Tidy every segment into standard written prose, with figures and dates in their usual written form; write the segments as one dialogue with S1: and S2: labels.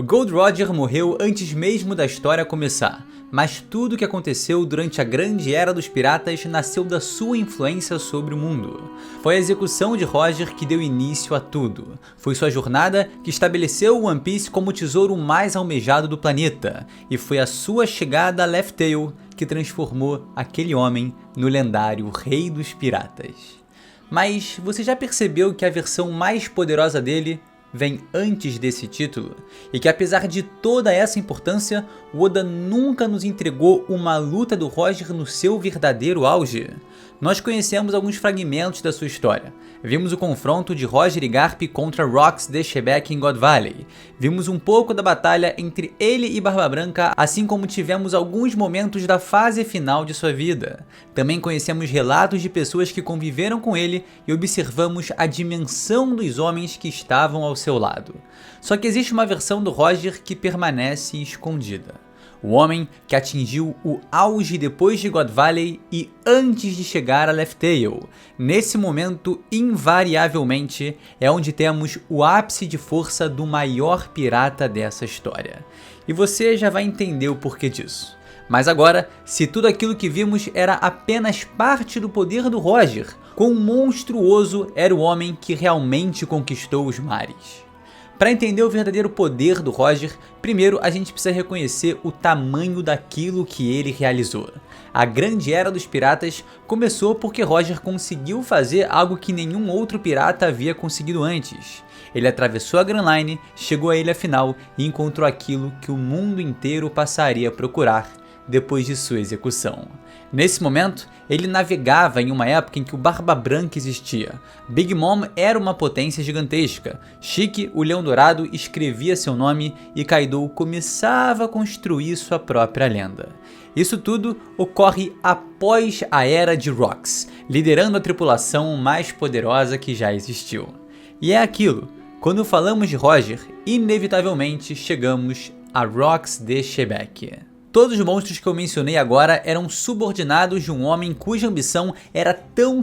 S1: O Gold Roger morreu antes mesmo da história começar, mas tudo o que aconteceu durante a grande era dos piratas nasceu da sua influência sobre o mundo. Foi a execução de Roger que deu início a tudo. Foi sua jornada que estabeleceu o One Piece como o tesouro mais almejado do planeta, e foi a sua chegada a Laugh Tale que transformou aquele homem no lendário Rei dos Piratas. Mas você já percebeu que a versão mais poderosa dele vem antes desse título, e que apesar de toda essa importância, o Oda nunca nos entregou uma luta do Roger no seu verdadeiro auge? Nós conhecemos alguns fragmentos da sua história. Vimos o confronto de Roger e Garp contra Rox de Shebeck em God Valley. Vimos um pouco da batalha entre ele e Barba Branca, assim como tivemos alguns momentos da fase final de sua vida. Também conhecemos relatos de pessoas que conviveram com ele e observamos a dimensão dos homens que estavam ao seu lado. Só que existe uma versão do Roger que permanece escondida. O homem que atingiu o auge depois de God Valley e antes de chegar a Laugh Tale. Nesse momento, invariavelmente, é onde temos o ápice de força do maior pirata dessa história. E você já vai entender o porquê disso. Mas agora, se tudo aquilo que vimos era apenas parte do poder do Roger, quão monstruoso era o homem que realmente conquistou os mares? Para entender o verdadeiro poder do Roger, primeiro a gente precisa reconhecer o tamanho daquilo que ele realizou. A grande era dos piratas começou porque Roger conseguiu fazer algo que nenhum outro pirata havia conseguido antes. Ele atravessou a Grand Line, chegou à ilha final e encontrou aquilo que o mundo inteiro passaria a procurar depois de sua execução. Nesse momento, ele navegava em uma época em que o Barba Branca existia. Big Mom era uma potência gigantesca. Chique, o Leão Dourado, escrevia seu nome e Kaido começava a construir sua própria lenda. Isso tudo ocorre após a Era de Rox, liderando a tripulação mais poderosa que já existiu. E é aquilo, quando falamos de Roger, inevitavelmente chegamos a Rox de Shebeck. Todos os monstros que eu mencionei agora eram subordinados de um homem cuja ambição era tão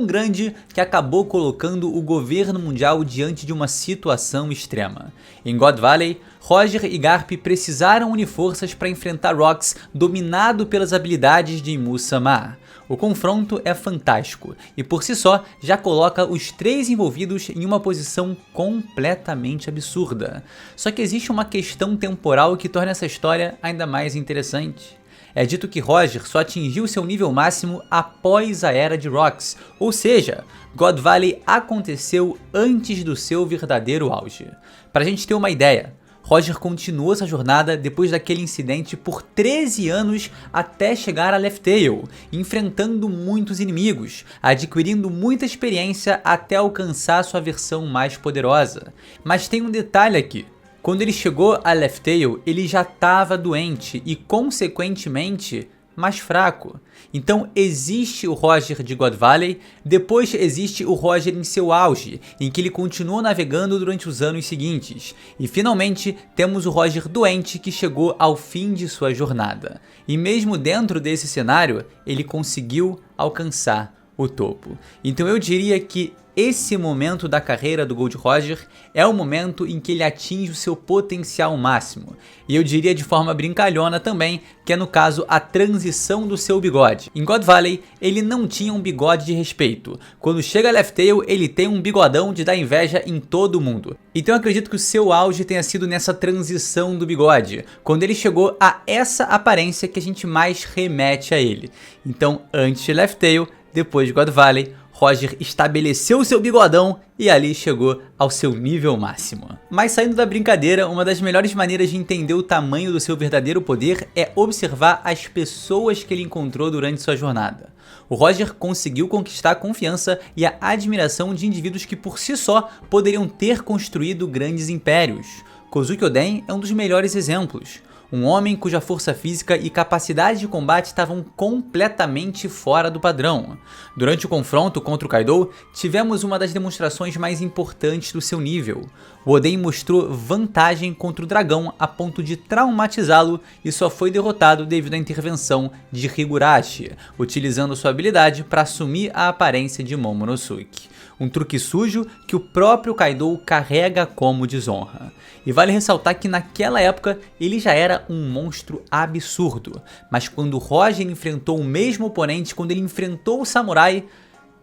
S1: grande que acabou colocando o governo mundial diante de uma situação extrema. Em God Valley, Roger e Garp precisaram unir forças para enfrentar Rox, dominado pelas habilidades de Imu-sama. O confronto é fantástico e por si só já coloca os três envolvidos em uma posição completamente absurda. Só que existe uma questão temporal que torna essa história ainda mais interessante. É dito que Roger só atingiu seu nível máximo após a Era de Rox, ou seja, God Valley aconteceu antes do seu verdadeiro auge. Pra gente ter uma ideia, Roger continuou essa jornada depois daquele incidente por 13 anos até chegar a Laugh Tale, enfrentando muitos inimigos, adquirindo muita experiência até alcançar sua versão mais poderosa. Mas tem um detalhe aqui. Quando ele chegou a Laugh Tale, ele já estava doente e, consequentemente, mais fraco. Então existe o Roger de God Valley, depois existe o Roger em seu auge, em que ele continuou navegando durante os anos seguintes, e finalmente temos o Roger doente que chegou ao fim de sua jornada. E mesmo dentro desse cenário, ele conseguiu alcançar o topo. Então eu diria que esse momento da carreira do Gold Roger é o momento em que ele atinge o seu potencial máximo. E eu diria de forma brincalhona também, que é no caso a transição do seu bigode. Em God Valley, ele não tinha um bigode de respeito. Quando chega a Laugh Tale, ele tem um bigodão de dar inveja em todo mundo. Então eu acredito que o seu auge tenha sido nessa transição do bigode, quando ele chegou a essa aparência que a gente mais remete a ele. Então antes de Laugh Tale, depois de God Valley, Roger estabeleceu o seu bigodão e ali chegou ao seu nível máximo. Mas saindo da brincadeira, uma das melhores maneiras de entender o tamanho do seu verdadeiro poder é observar as pessoas que ele encontrou durante sua jornada. O Roger conseguiu conquistar a confiança e a admiração de indivíduos que por si só poderiam ter construído grandes impérios. Kozuki Oden é um dos melhores exemplos. Um homem cuja força física e capacidade de combate estavam completamente fora do padrão. Durante o confronto contra o Kaido, tivemos uma das demonstrações mais importantes do seu nível. O Oden mostrou vantagem contra o dragão a ponto de traumatizá-lo e só foi derrotado devido à intervenção de Higurashi, utilizando sua habilidade para assumir a aparência de Momonosuke. um truque sujo que o próprio Kaido carrega como desonra. E vale ressaltar que naquela época ele já era um monstro absurdo, mas quando Roger enfrentou o mesmo oponente, quando ele enfrentou o samurai,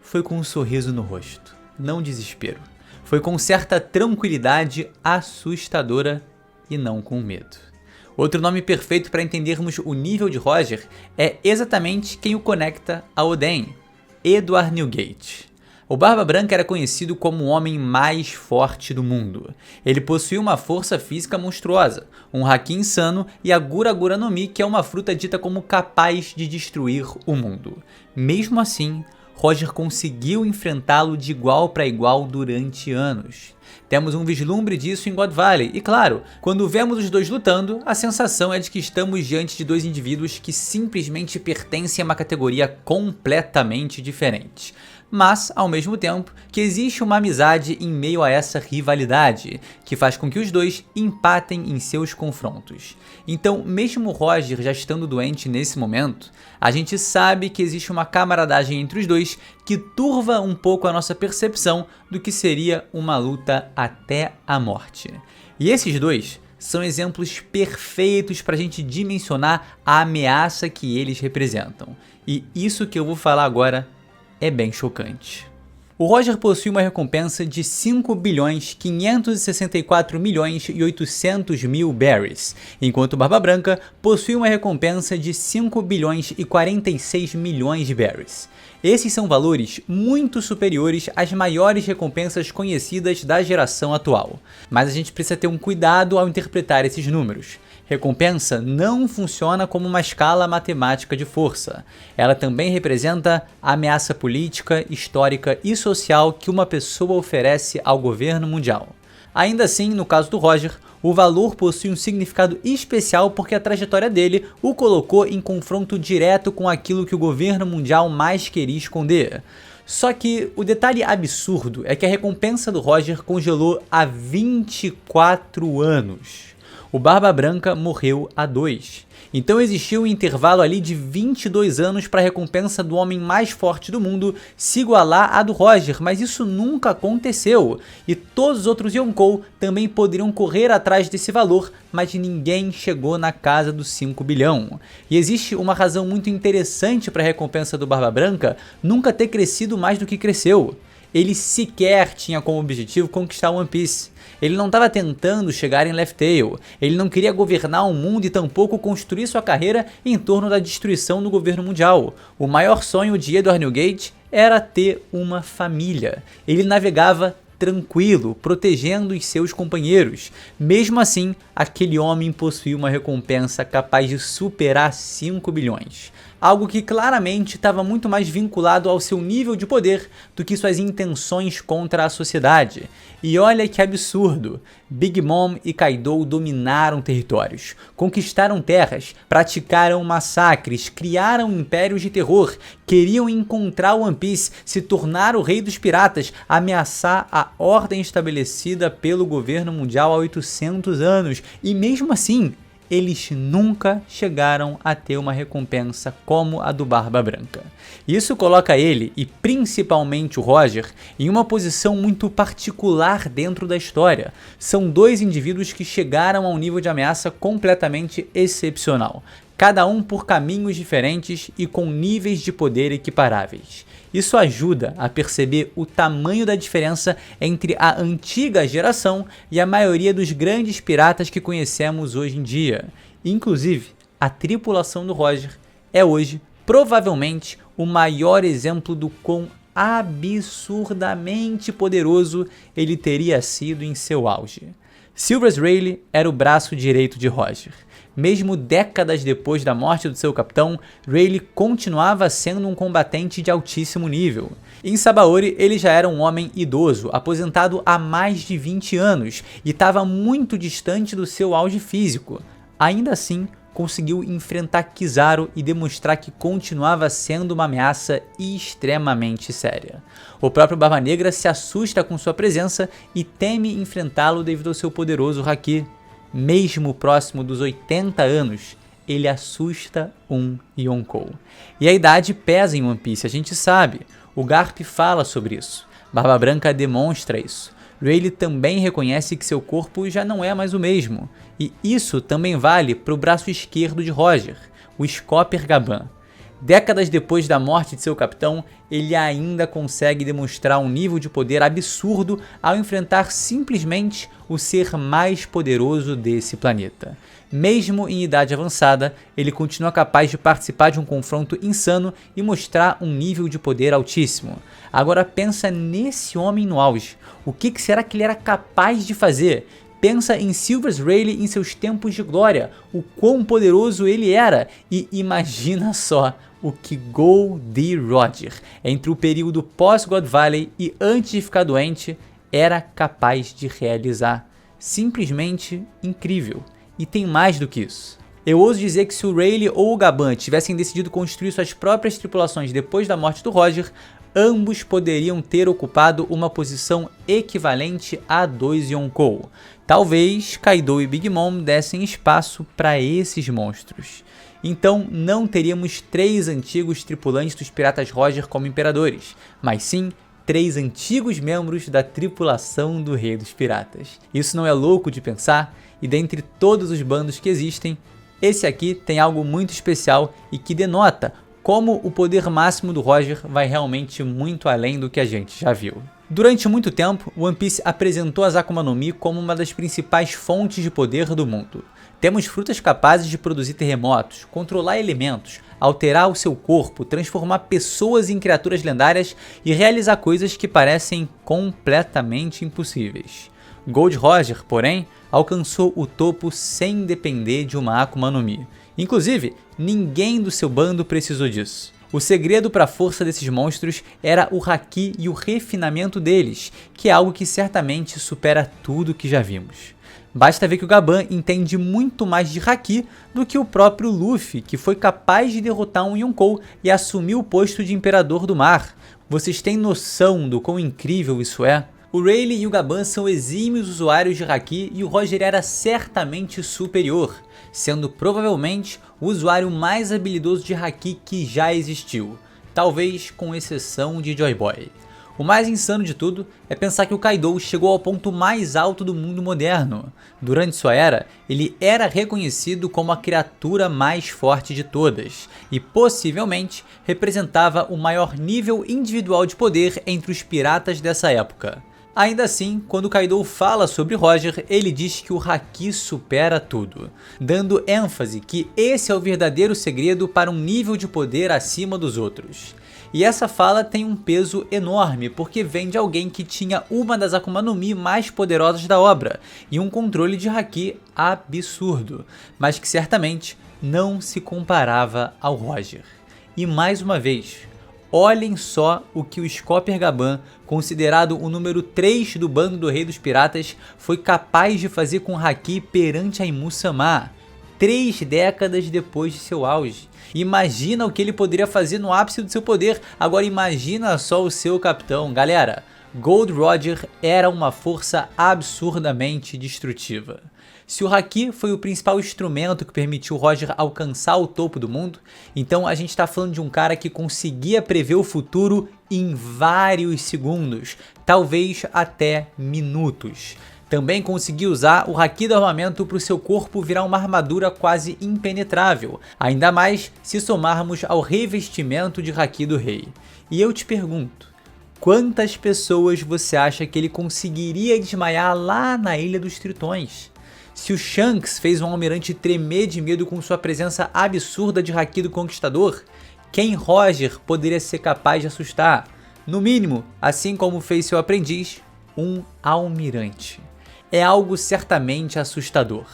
S1: foi com um sorriso no rosto, não desespero. Foi com certa tranquilidade assustadora e não com medo. Outro nome perfeito para entendermos o nível de Roger é exatamente quem o conecta a Oden, Edward Newgate. O Barba Branca era conhecido como o homem mais forte do mundo. Ele possuía uma força física monstruosa, um haki insano e a Gura Gura no Mi, que é uma fruta dita como capaz de destruir o mundo. Mesmo assim, Roger conseguiu enfrentá-lo de igual para igual durante anos. Temos um vislumbre disso em God Valley, e claro, quando vemos os dois lutando, a sensação é de que estamos diante de dois indivíduos que simplesmente pertencem a uma categoria completamente diferente. Mas, ao mesmo tempo, que existe uma amizade em meio a essa rivalidade, que faz com que os dois empatem em seus confrontos. Então, mesmo Roger já estando doente nesse momento, a gente sabe que existe uma camaradagem entre os dois que turva um pouco a nossa percepção do que seria uma luta até a morte. E esses dois são exemplos perfeitos para a gente dimensionar a ameaça que eles representam. E isso que eu vou falar agora é bem chocante. O Roger possui uma recompensa de 5.564.800.000 berries, enquanto o Barba Branca possui uma recompensa de 5.046.000.000 de berries. Esses são valores muito superiores às maiores recompensas conhecidas da geração atual, mas a gente precisa ter um cuidado ao interpretar esses números. Recompensa não funciona como uma escala matemática de força. Ela também representa a ameaça política, histórica e social que uma pessoa oferece ao governo mundial. Ainda assim, no caso do Roger, o valor possui um significado especial porque a trajetória dele o colocou em confronto direto com aquilo que o governo mundial mais queria esconder. Só que o detalhe absurdo é que a recompensa do Roger congelou há 24 anos. O Barba Branca morreu há 2. Então existiu um intervalo ali de 22 anos para a recompensa do homem mais forte do mundo se igualar à do Roger, mas isso nunca aconteceu. E todos os outros Yonkou também poderiam correr atrás desse valor, mas ninguém chegou na casa dos 5 bilhão. E existe uma razão muito interessante para a recompensa do Barba Branca nunca ter crescido mais do que cresceu. Ele sequer tinha como objetivo conquistar One Piece. Ele não estava tentando chegar em Laugh Tale, ele não queria governar o mundo e tampouco construir sua carreira em torno da destruição do governo mundial. O maior sonho de Edward Newgate era ter uma família. Ele navegava tranquilo, protegendo os seus companheiros. Mesmo assim, aquele homem possuía uma recompensa capaz de superar 5 bilhões. Algo que claramente estava muito mais vinculado ao seu nível de poder do que suas intenções contra a sociedade. E olha que absurdo, Big Mom e Kaido dominaram territórios, conquistaram terras, praticaram massacres, criaram impérios de terror, queriam encontrar One Piece, se tornar o rei dos piratas, ameaçar a ordem estabelecida pelo governo mundial há 800 anos, e mesmo assim, eles nunca chegaram a ter uma recompensa como a do Barba Branca. Isso coloca ele, e principalmente o Roger, em uma posição muito particular dentro da história. São dois indivíduos que chegaram a um nível de ameaça completamente excepcional, cada um por caminhos diferentes e com níveis de poder equiparáveis. Isso ajuda a perceber o tamanho da diferença entre a antiga geração e a maioria dos grandes piratas que conhecemos hoje em dia. Inclusive, a tripulação do Roger é hoje, provavelmente, o maior exemplo do quão absurdamente poderoso ele teria sido em seu auge. Silvers Rayleigh era o braço direito de Roger. Mesmo décadas depois da morte do seu capitão, Rayleigh continuava sendo um combatente de altíssimo nível. Em Sabaody, ele já era um homem idoso, aposentado há mais de 20 anos, e estava muito distante do seu auge físico. Ainda assim, conseguiu enfrentar Kizaru e demonstrar que continuava sendo uma ameaça extremamente séria. O próprio Barba Negra se assusta com sua presença e teme enfrentá-lo devido ao seu poderoso haki. Mesmo próximo dos 80 anos, ele assusta um Yonkou. E a idade pesa em One Piece, a gente sabe, o Garp fala sobre isso. Barba Branca demonstra isso. Rayleigh também reconhece que seu corpo já não é mais o mesmo, e isso também vale para o braço esquerdo de Roger, o Scopper Gaban. Décadas depois da morte de seu capitão, ele ainda consegue demonstrar um nível de poder absurdo ao enfrentar simplesmente o ser mais poderoso desse planeta. Mesmo em idade avançada, ele continua capaz de participar de um confronto insano e mostrar um nível de poder altíssimo. Agora pensa nesse homem no auge. O que será que ele era capaz de fazer? Pensa em Silvers Rayleigh em seus tempos de glória, o quão poderoso ele era, e imagina só o que Goldie Roger, entre o período pós-God Valley e antes de ficar doente, era capaz de realizar. Simplesmente incrível. E tem mais do que isso. Eu ouso dizer que se o Rayleigh ou o Gaban tivessem decidido construir suas próprias tripulações depois da morte do Roger, ambos poderiam ter ocupado uma posição equivalente a dois Yonkou. Talvez Kaido e Big Mom dessem espaço para esses monstros. Então não teríamos 3 antigos tripulantes dos Piratas Roger como imperadores, mas sim 3 antigos membros da tripulação do Rei dos Piratas. Isso não é louco de pensar? E dentre todos os bandos que existem, esse aqui tem algo muito especial e que denota como o poder máximo do Roger vai realmente muito além do que a gente já viu. Durante muito tempo, One Piece apresentou as Akuma no Mi como uma das principais fontes de poder do mundo. Temos frutas capazes de produzir terremotos, controlar elementos, alterar o seu corpo, transformar pessoas em criaturas lendárias e realizar coisas que parecem completamente impossíveis. Gold Roger, porém, alcançou o topo sem depender de uma Akuma no Mi. Inclusive, ninguém do seu bando precisou disso. O segredo para a força desses monstros era o haki e o refinamento deles, que é algo que certamente supera tudo que já vimos. Basta ver que o Gaban entende muito mais de haki do que o próprio Luffy, que foi capaz de derrotar um Yonkou e assumir o posto de Imperador do Mar. Vocês têm noção do quão incrível isso é? O Rayleigh e o Gaban são exímios usuários de haki e o Roger era certamente superior, sendo provavelmente o usuário mais habilidoso de haki que já existiu, talvez com exceção de Joy Boy. O mais insano de tudo é pensar que o Kaido chegou ao ponto mais alto do mundo moderno. Durante sua era, ele era reconhecido como a criatura mais forte de todas e possivelmente representava o maior nível individual de poder entre os piratas dessa época. Ainda assim, quando Kaido fala sobre Roger, ele diz que o haki supera tudo, dando ênfase que esse é o verdadeiro segredo para um nível de poder acima dos outros. E essa fala tem um peso enorme, porque vem de alguém que tinha uma das Akuma no Mi mais poderosas da obra, e um controle de haki absurdo, mas que certamente não se comparava ao Roger. E mais uma vez, olhem só o que o Scopper Gaban, considerado o número 3 do bando do Rei dos Piratas, foi capaz de fazer com haki perante a Imu-sama, 3 décadas depois de seu auge. Imagina o que ele poderia fazer no ápice do seu poder, agora imagina só o seu capitão. Galera, Gold Roger era uma força absurdamente destrutiva. Se o haki foi o principal instrumento que permitiu Roger alcançar o topo do mundo, então a gente está falando de um cara que conseguia prever o futuro em vários segundos, talvez até minutos. Também conseguiu usar o haki do armamento para o seu corpo virar uma armadura quase impenetrável, ainda mais se somarmos ao revestimento de haki do rei. E eu te pergunto, quantas pessoas você acha que ele conseguiria desmaiar lá na Ilha dos Tritões? Se o Shanks fez um almirante tremer de medo com sua presença absurda de haki do Conquistador, quem Roger poderia ser capaz de assustar? No mínimo, assim como fez seu aprendiz, um almirante. É algo certamente assustador.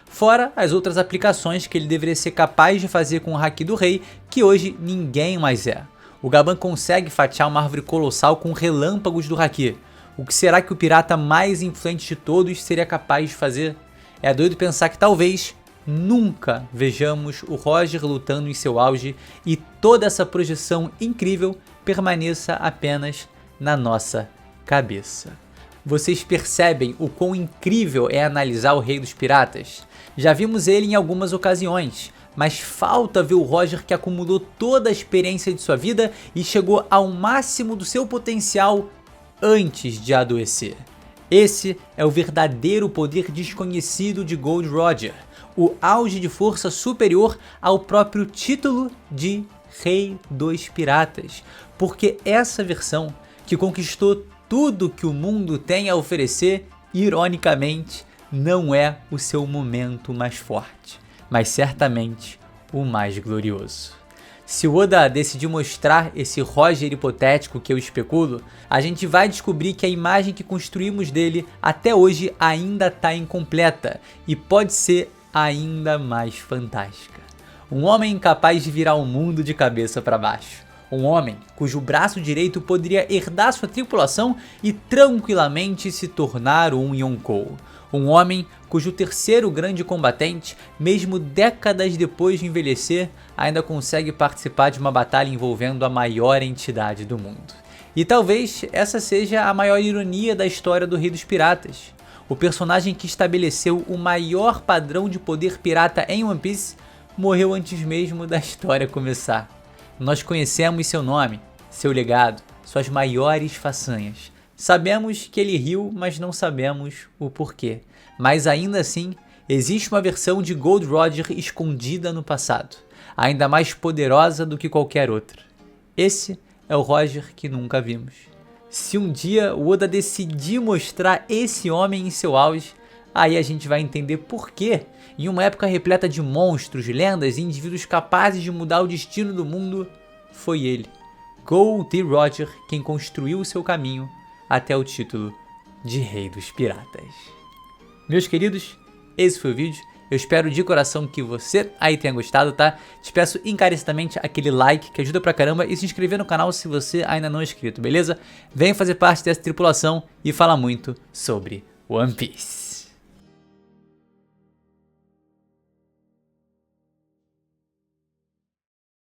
S1: Fora as outras aplicações que ele deveria ser capaz de fazer com o haki do rei, que hoje ninguém mais é. O Gaban consegue fatiar uma árvore colossal com relâmpagos do haki. O que será que o pirata mais influente de todos seria capaz de fazer? É doido pensar que talvez nunca vejamos o Roger lutando em seu auge e toda essa projeção incrível permaneça apenas na nossa cabeça. Vocês percebem o quão incrível é analisar o Rei dos Piratas? Já vimos ele em algumas ocasiões, mas falta ver o Roger que acumulou toda a experiência de sua vida e chegou ao máximo do seu potencial antes de adoecer. Esse é o verdadeiro poder desconhecido de Gold Roger, o auge de força superior ao próprio título de Rei dos Piratas, porque essa versão, que conquistou tudo que o mundo tem a oferecer, ironicamente, não é o seu momento mais forte, mas certamente o mais glorioso. Se o Oda decidir mostrar esse Roger hipotético que eu especulo, a gente vai descobrir que a imagem que construímos dele até hoje ainda está incompleta e pode ser ainda mais fantástica. Um homem capaz de virar o mundo de cabeça para baixo. Um homem cujo braço direito poderia herdar sua tripulação e tranquilamente se tornar um Yonkou. Um homem cujo terceiro grande combatente, mesmo décadas depois de envelhecer, ainda consegue participar de uma batalha envolvendo a maior entidade do mundo. E talvez essa seja a maior ironia da história do Rei dos Piratas. O personagem que estabeleceu o maior padrão de poder pirata em One Piece morreu antes mesmo da história começar. Nós conhecemos seu nome, seu legado, suas maiores façanhas. Sabemos que ele riu, mas não sabemos o porquê. Mas ainda assim, existe uma versão de Gold Roger escondida no passado, ainda mais poderosa do que qualquer outra. Esse é o Roger que nunca vimos. Se um dia o Oda decidir mostrar esse homem em seu auge, aí a gente vai entender por quê, em uma época repleta de monstros, lendas e indivíduos capazes de mudar o destino do mundo, foi ele, Gold Roger, quem construiu o seu caminho até o título de Rei dos Piratas. Meus queridos, esse foi o vídeo. Eu espero de coração que você aí tenha gostado, tá? Te peço encarecidamente aquele like que ajuda pra caramba e se inscrever no canal se você ainda não é inscrito, beleza? Vem fazer parte dessa tripulação e fala muito sobre One Piece.